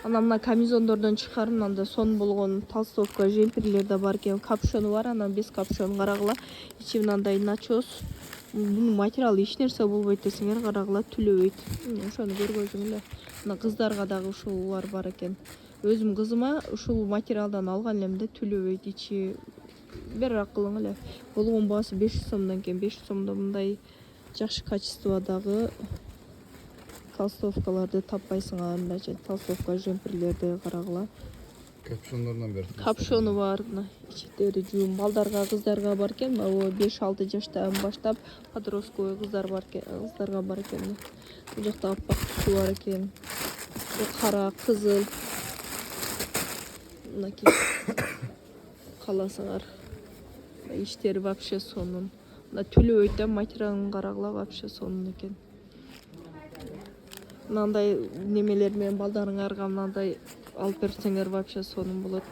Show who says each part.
Speaker 1: Анан мына камизондордон чыккан мындай сон болгон толстовка жемпирлер да бар экен. Капшону бар, анан без капшон карагыла. Ичи мындай начос. Бунун материалы эч нерсе болбойт десеңер карагыла, түлөбөйт. Ошону көргөзүң эле. Мына кыздарга дагы ушулар бар экен. Өзүм кызыма ушул материалдан алган элем да, түлөбөйт ичи. Бир акылың эле. Болгон баасы 500 сомдон экен. 500 сомдо мындай жакшы качестводагы толстовкаларды таппайсың. Мындай толстовка жемпирлерди карагыла.
Speaker 2: Капшонлордон бери.
Speaker 1: Капшону бар, мына ичиктери жуум. Балдарга, кыздарга бар экен. 5-6 жаштан баштап подростковый кыздар бар экен, кыздарга бар экен. Бул жакта аппак түсү бар экен. Кара, кызыл. Мынакей каласыңар. Иштери вообще сонун. Мына түлөбөйт да, материалын карагыла, вообще сонун экен. Мындай немелер менен балдарыңарга мындай алып берсеңер вообще сонун болот.